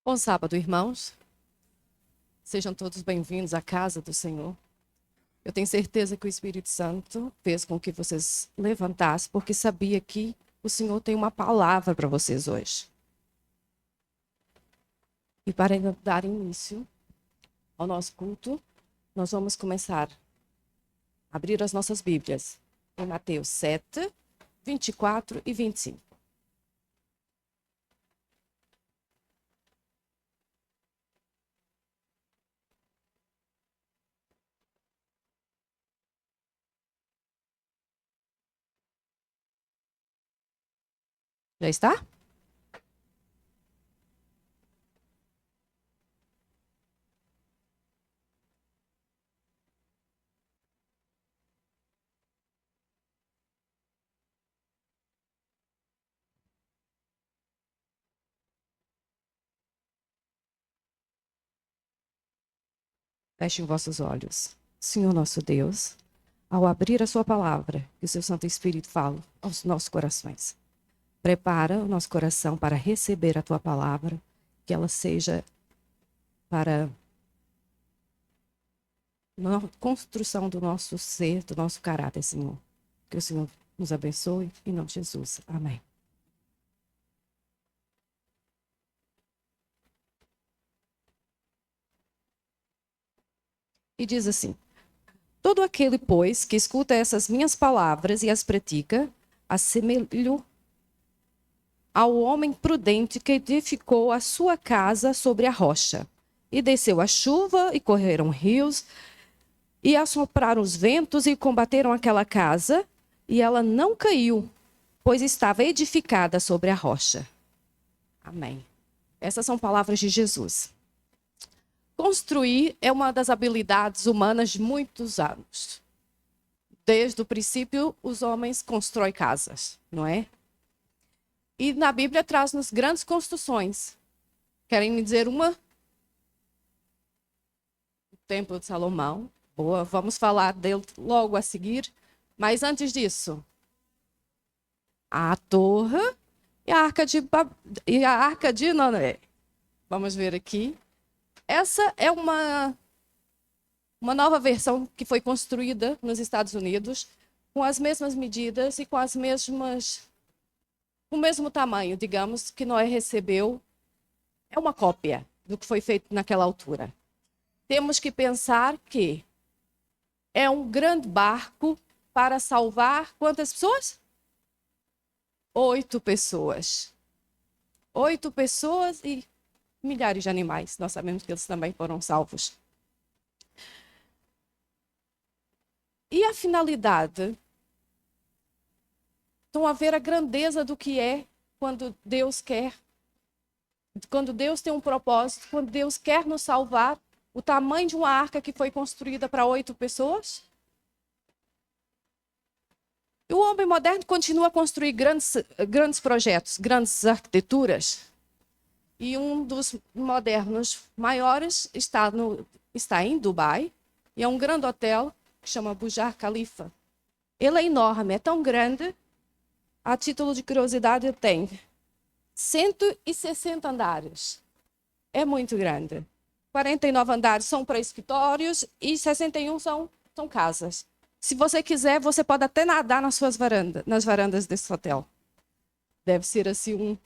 Bom sábado, irmãos. Sejam todos bem-vindos à casa do Senhor. Eu tenho certeza que o Espírito Santo fez com que vocês levantassem, porque sabia que o Senhor tem uma palavra para vocês hoje. E para dar início ao nosso culto, nós vamos começar a abrir as nossas Bíblias em Mateus 7, 24 e 25. Já está? Fechem vossos olhos. Senhor nosso Deus, ao abrir a sua palavra, que o seu Santo Espírito fala aos nossos corações. Prepara o nosso coração para receber a tua palavra, que ela seja para a construção do nosso ser, do nosso caráter, Senhor. Que o Senhor nos abençoe, em nome de Jesus. Amém. E diz assim: todo aquele, pois, que escuta essas minhas palavras e as pratica, assemelho ao homem prudente que edificou a sua casa sobre a rocha. E desceu a chuva, e correram rios, e assopraram os ventos, e combateram aquela casa, e ela não caiu, pois estava edificada sobre a rocha. Amém. Essas são palavras de Jesus. Construir é uma das habilidades humanas de muitos anos. Desde o princípio, os homens constroem casas, não é? E na Bíblia traz-nos grandes construções. Querem me dizer uma? O Templo de Salomão. Boa, vamos falar dele logo a seguir. Mas antes disso, a torre e a arca de Noé. Vamos ver aqui. Essa é uma nova versão que foi construída nos Estados Unidos, com as mesmas medidas e com o mesmo tamanho, digamos, que Noé recebeu. É uma cópia do que foi feito naquela altura. Temos que pensar que é um grande barco para salvar quantas pessoas? 8 pessoas. 8 pessoas e milhares de animais. Nós sabemos que eles também foram salvos. E a finalidade? Estão a ver a grandeza do que é quando Deus quer. Quando Deus tem um propósito, quando Deus quer nos salvar, o tamanho de uma arca que foi construída para 8 pessoas. E o homem moderno continua a construir grandes projetos, grandes arquiteturas. E um dos modernos maiores está em Dubai, e é um grande hotel que chama Burj Khalifa. Ele é enorme, é tão grande, a título de curiosidade, tem 160 andares. É muito grande. 49 andares são para escritórios e 61 são casas. Se você quiser, você pode até nadar nas varandas desse hotel. Deve ser assim um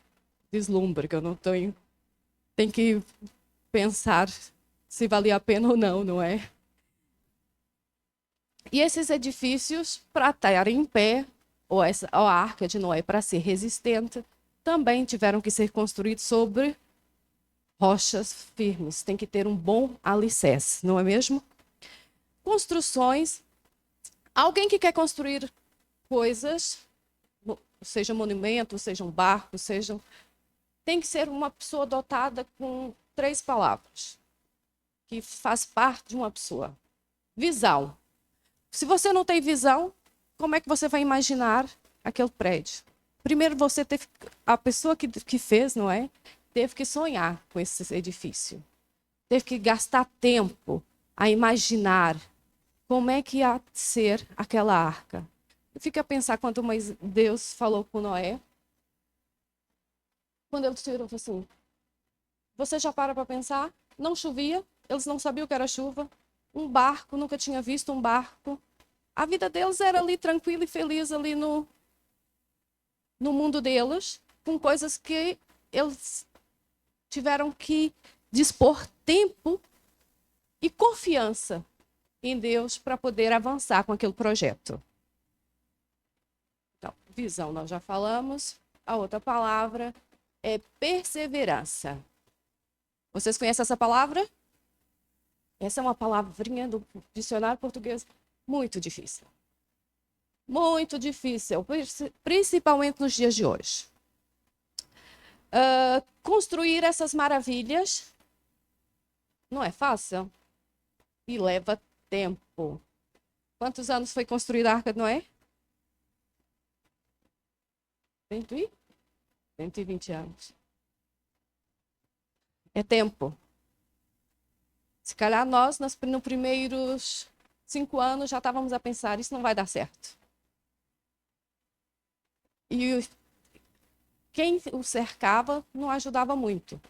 deslumbre, que eu não tenho. Tem que pensar se valia a pena ou não, não é? E esses edifícios, para estar em pé, ou a arca de Noé, para ser resistente, também tiveram que ser construídos sobre rochas firmes. Tem que ter um bom alicerce, não é mesmo? Construções. Alguém que quer construir coisas, seja monumento, seja um barco, tem que ser uma pessoa dotada com 3 palavras, que faz parte de uma pessoa. Visão. Se você não tem visão, como é que você vai imaginar aquele prédio? Primeiro, a pessoa que fez, não é? Teve que sonhar com esse edifício. Teve que gastar tempo a imaginar como é que ia ser aquela arca. Fica a pensar quanto mais Deus falou com Noé. Quando ele tirou assim, Você já para pensar? Não chovia, eles não sabiam o que era chuva. Um barco, nunca tinha visto um barco. A vida deles era ali tranquila e feliz ali no mundo deles, com coisas que eles tiveram que dispor tempo e confiança em Deus para poder avançar com aquele projeto. Então, visão nós já falamos. A outra palavra é perseverança. Vocês conhecem essa palavra? Essa é uma palavrinha do dicionário português muito difícil. Muito difícil, principalmente nos dias de hoje. Construir essas maravilhas não é fácil e leva tempo. Quantos anos foi construída a Arca de Noé? 120 anos. É tempo. Se calhar nós, nos primeiros 5 anos, já estávamos a pensar, isso não vai dar certo. E quem o cercava não ajudava muito.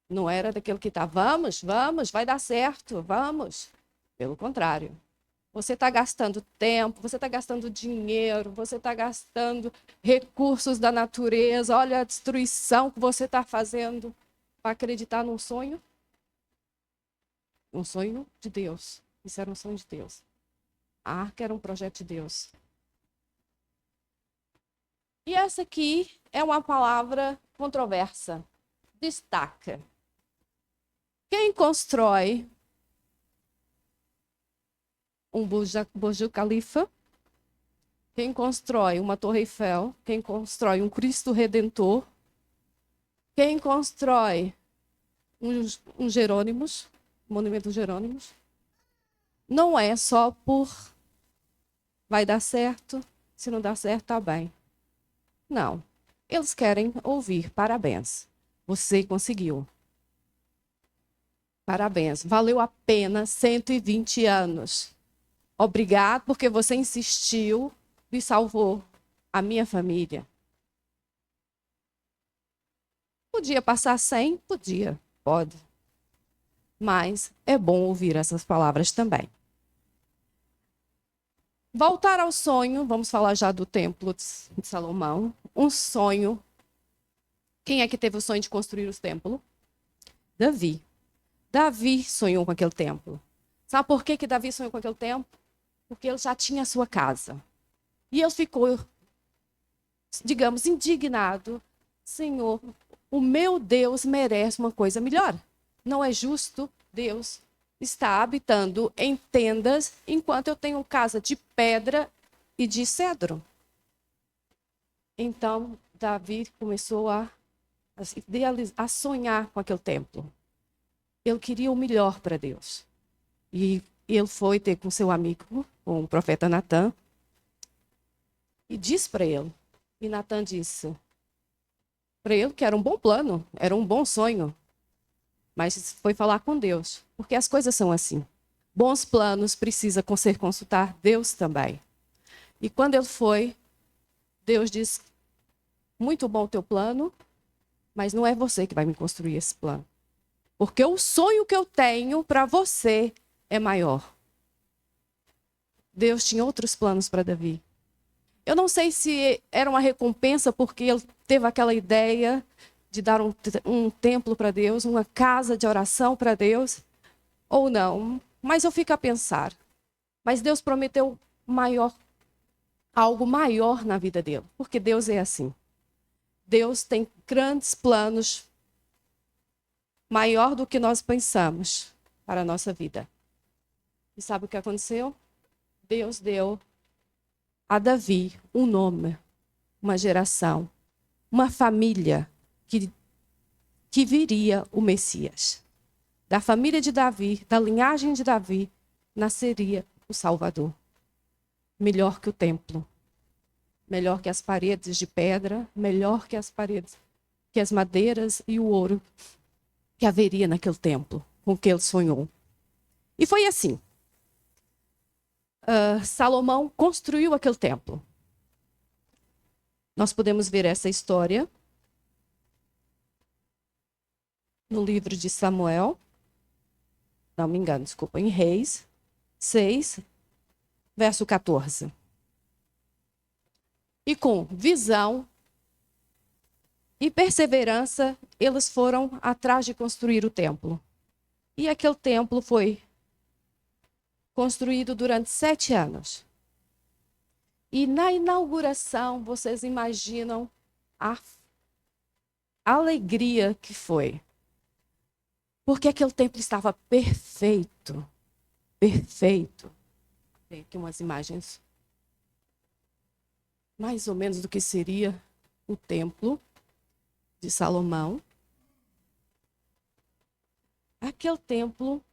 Não era daquele que está, vamos, vai dar certo, vamos. Pelo contrário. Você está gastando tempo, você está gastando dinheiro, você está gastando recursos da natureza. Olha a destruição que você está fazendo para acreditar num sonho. Um sonho de Deus. Isso era um sonho de Deus. A arca era um projeto de Deus. E essa aqui é uma palavra controversa. Destaca. Quem constrói um Burj Khalifa, quem constrói uma Torre Eiffel, quem constrói um Cristo Redentor, quem constrói um Jerônimos, monumento Jerônimos, não é só por vai dar certo, se não dar certo, tá bem. Não. Eles querem ouvir parabéns. Você conseguiu. Parabéns. Valeu a pena 120 anos. Obrigado porque você insistiu e salvou a minha família. Podia passar 100? Podia, pode. Mas é bom ouvir essas palavras também. Voltar ao sonho, vamos falar já do templo de Salomão. Um sonho. Quem é que teve o sonho de construir o templo? Davi. Davi sonhou com aquele templo. Sabe por que Davi sonhou com aquele templo? Porque ele já tinha a sua casa. E ele ficou, digamos, indignado. Senhor, o meu Deus merece uma coisa melhor. Não é justo Deus estar habitando em tendas enquanto eu tenho casa de pedra e de cedro. Então, Davi começou a sonhar com aquele templo. Ele queria o melhor para Deus. E ele foi ter com seu amigo, com o profeta Natã, e disse para ele. E Natã disse para ele que era um bom plano, era um bom sonho. Mas foi falar com Deus, porque as coisas são assim. Bons planos precisa ser consultar Deus também. E quando ele foi, Deus disse, muito bom o teu plano, mas não é você que vai me construir esse plano. Porque o sonho que eu tenho para você é maior. Deus tinha outros planos para Davi. Eu não sei se era uma recompensa porque ele teve aquela ideia de dar um templo para Deus, uma casa de oração para Deus, ou não. Mas eu fico a pensar. Mas Deus prometeu algo maior na vida dele, porque Deus é assim. Deus tem grandes planos, maior do que nós pensamos para a nossa vida. E sabe o que aconteceu? Deus deu a Davi um nome, uma geração, uma família que viria o Messias. Da família de Davi, da linhagem de Davi, nasceria o Salvador. Melhor que o templo, melhor que as paredes de pedra, melhor que as madeiras e o ouro que haveria naquele templo com que ele sonhou. E foi assim. Salomão construiu aquele templo. Nós podemos ver essa história no livro de Samuel, não me engano, desculpa, em Reis 6, verso 14. E com visão e perseverança, eles foram atrás de construir o templo. E aquele templo foi construído durante 7 anos. E na inauguração, vocês imaginam a alegria que foi. Porque aquele templo estava perfeito. Perfeito. Tem aqui umas imagens mais ou menos do que seria o templo de Salomão. Aquele templo,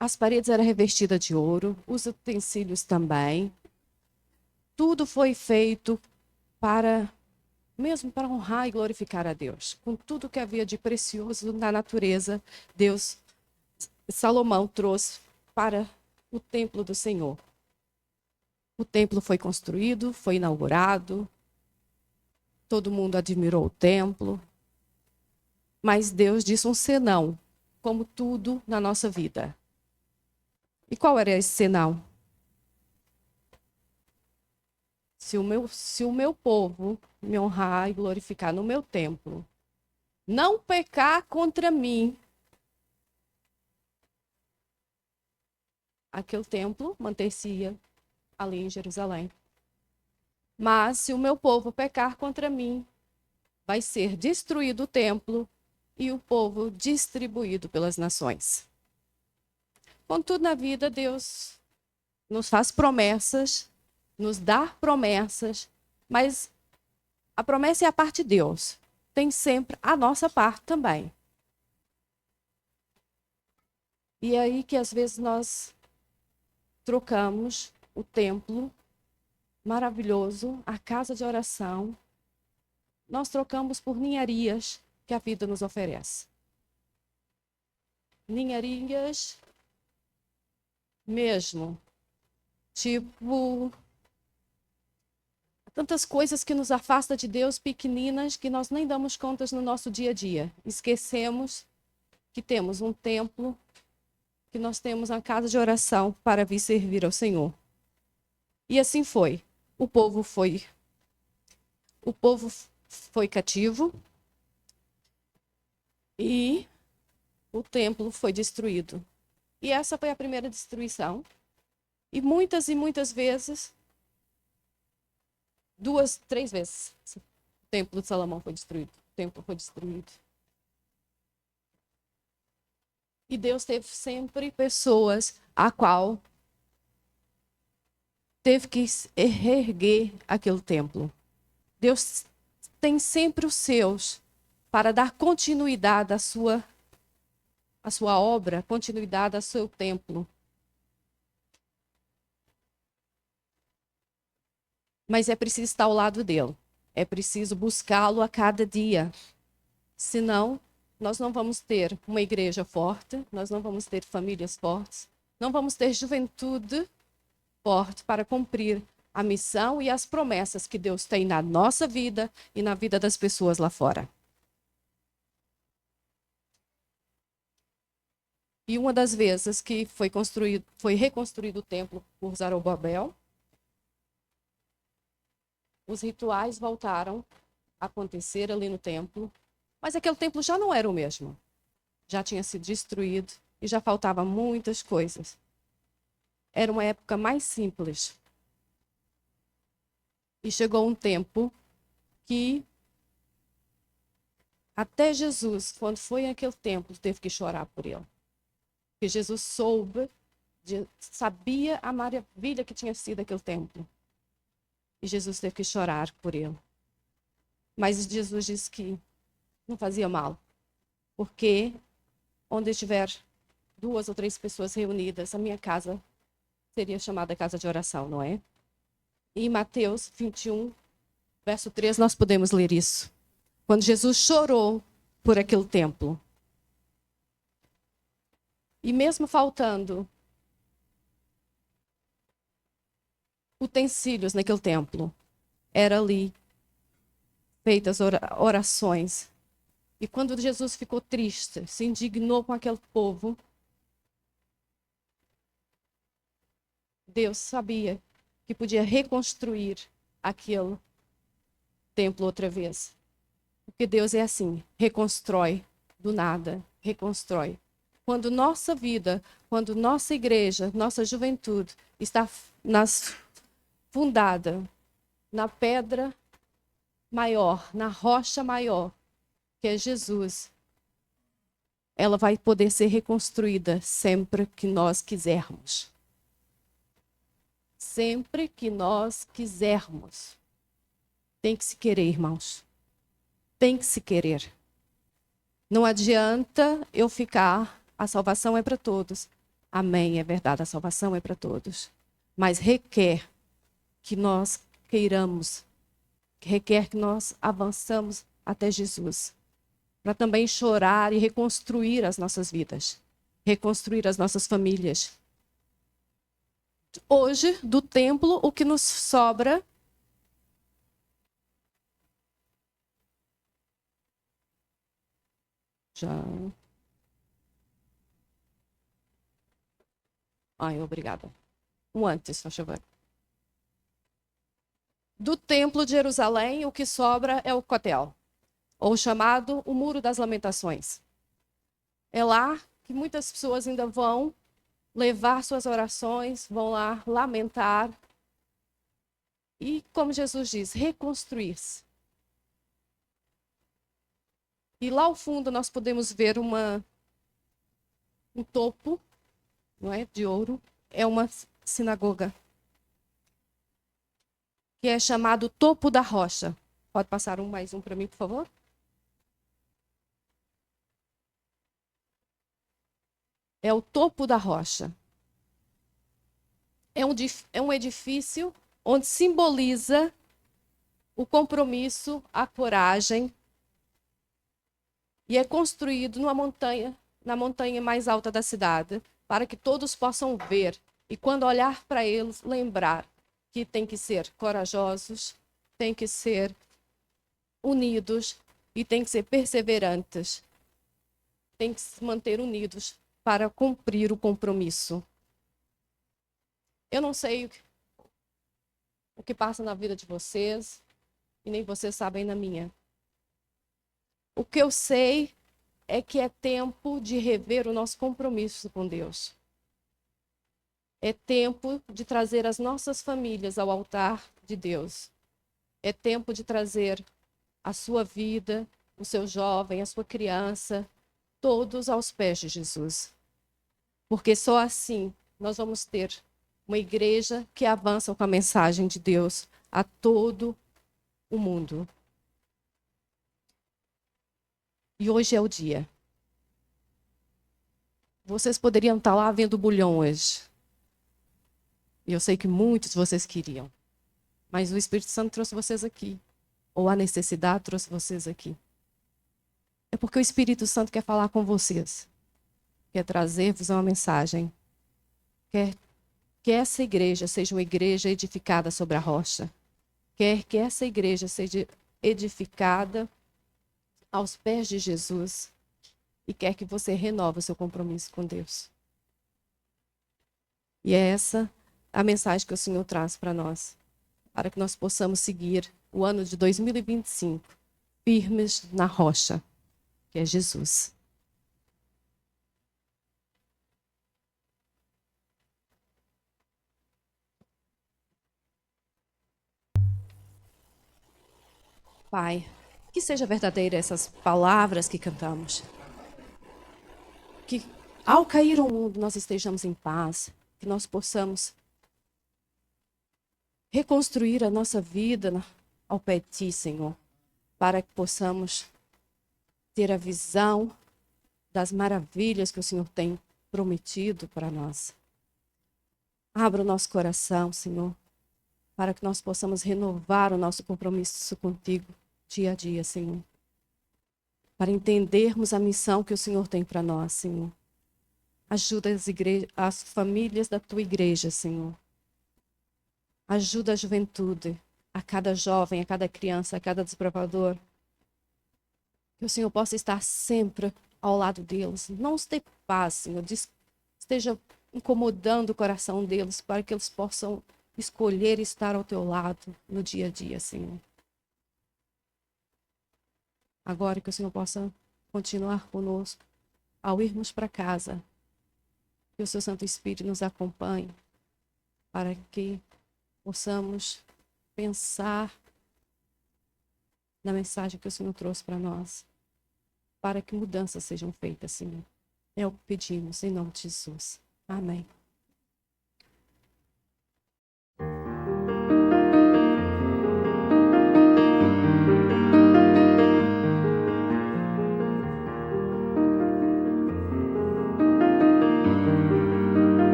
as paredes eram revestidas de ouro, os utensílios também. Tudo foi feito mesmo para honrar e glorificar a Deus. Com tudo que havia de precioso na natureza, Salomão trouxe para o templo do Senhor. O templo foi construído, foi inaugurado, todo mundo admirou o templo, mas Deus disse um senão, como tudo na nossa vida. E qual era esse senão? Se o meu povo me honrar e glorificar no meu templo, não pecar contra mim, aquele templo manter-se-ia ali em Jerusalém. Mas se o meu povo pecar contra mim, vai ser destruído o templo e o povo distribuído pelas nações. Contudo, na vida, Deus nos faz promessas, nos dá promessas, mas a promessa é a parte de Deus. Tem sempre a nossa parte também. E é aí que às vezes nós trocamos o templo maravilhoso, a casa de oração, nós trocamos por ninharias que a vida nos oferece. Ninharias mesmo, tipo, tantas coisas que nos afastam de Deus, pequeninas, que nós nem damos contas no nosso dia a dia. Esquecemos que temos um templo, que nós temos uma casa de oração para vir servir ao Senhor. E assim foi. O povo foi cativo e o templo foi destruído. E essa foi a primeira destruição. E muitas vezes, 2, 3 vezes, o templo de Salomão foi destruído. O templo foi destruído. E Deus teve sempre pessoas a qual teve que reerguer aquele templo. Deus tem sempre os seus para dar continuidade à sua obra, continuidade ao seu templo. Mas é preciso estar ao lado dele. É preciso buscá-lo a cada dia. Senão, nós não vamos ter uma igreja forte, nós não vamos ter famílias fortes, não vamos ter juventude forte para cumprir a missão e as promessas que Deus tem na nossa vida e na vida das pessoas lá fora. E uma das vezes que foi reconstruído o templo por Zorobabel, os rituais voltaram a acontecer ali no templo, mas aquele templo já não era o mesmo. Já tinha sido destruído e já faltavam muitas coisas. Era uma época mais simples. E chegou um tempo que até Jesus, quando foi àquele templo, teve que chorar por ele. Porque Jesus sabia a maravilha que tinha sido aquele templo. E Jesus teve que chorar por ele. Mas Jesus disse que não fazia mal. Porque onde estiver 2 ou 3 pessoas reunidas, a minha casa seria chamada casa de oração, não é? E em Mateus 21, verso 3, nós podemos ler isso. Quando Jesus chorou por aquele templo. E mesmo faltando utensílios naquele templo, era ali feitas orações E quando Jesus ficou triste, se indignou com aquele povo, Deus sabia que podia reconstruir aquele templo outra vez. Porque Deus é assim, reconstrói do nada, reconstrói. Quando nossa vida, quando nossa igreja, nossa juventude está fundada na pedra maior, na rocha maior, que é Jesus, ela vai poder ser reconstruída sempre que nós quisermos. Sempre que nós quisermos. Tem que se querer, irmãos. Tem que se querer. Não adianta eu ficar, a salvação é para todos. Amém, é verdade, a salvação é para todos. Mas requer que nós queiramos, requer que nós avançamos até Jesus. Para também chorar e reconstruir as nossas vidas. Reconstruir as nossas famílias. Hoje, do templo, o que nos sobra já. Ai, obrigada. Antes, por favor. Do templo de Jerusalém, o que sobra é o Cotel, ou chamado o Muro das Lamentações. É lá que muitas pessoas ainda vão levar suas orações, vão lá lamentar. E, como Jesus diz, reconstruir-se. E lá ao fundo nós podemos ver um topo, não é, de ouro. É uma sinagoga que é chamado Topo da Rocha. Pode passar mais um para mim, por favor? É o Topo da Rocha. É um edifício onde simboliza o compromisso, a coragem, e é construído na montanha mais alta da cidade, para que todos possam ver e, quando olhar para eles, lembrar que tem que ser corajosos, tem que ser unidos e tem que ser perseverantes. Tem que se manter unidos para cumprir o compromisso. Eu não sei o que passa na vida de vocês e nem vocês sabem na minha. O que eu sei é que é tempo de rever o nosso compromisso com Deus. É tempo de trazer as nossas famílias ao altar de Deus. É tempo de trazer a sua vida, o seu jovem, a sua criança, todos aos pés de Jesus. Porque só assim nós vamos ter uma igreja que avança com a mensagem de Deus a todo o mundo. E hoje é o dia. Vocês poderiam estar lá vendo o bulhão hoje. E eu sei que muitos de vocês queriam. Mas o Espírito Santo trouxe vocês aqui. Ou a necessidade trouxe vocês aqui. É porque o Espírito Santo quer falar com vocês. Quer trazer-vos uma mensagem. Quer que essa igreja seja uma igreja edificada sobre a rocha. Quer que essa igreja seja edificada aos pés de Jesus. E quer que você renove o seu compromisso com Deus. E é essa a mensagem que o Senhor traz para nós. Para que nós possamos seguir o ano de 2025 firmes na rocha, que é Jesus. Pai, que seja verdadeira essas palavras que cantamos. Que ao cair o mundo nós estejamos em paz, que nós possamos reconstruir a nossa vida ao pé de Ti, Senhor, para que possamos ter a visão das maravilhas que o Senhor tem prometido para nós. Abra o nosso coração, Senhor, para que nós possamos renovar o nosso compromisso contigo dia a dia, Senhor. Para entendermos a missão que o Senhor tem para nós, Senhor. Ajuda as famílias da Tua igreja, Senhor. Ajuda a juventude, a cada jovem, a cada criança, a cada desbravador. Que o Senhor possa estar sempre ao lado deles. Não os dê paz, Senhor. Esteja incomodando o coração deles para que eles possam escolher estar ao teu lado no dia a dia, Senhor. Agora que o Senhor possa continuar conosco ao irmos para casa. Que o seu Santo Espírito nos acompanhe para que possamos pensar na mensagem que o Senhor trouxe para nós, para que mudanças sejam feitas, Senhor. É o que pedimos, em nome de Jesus. Amém.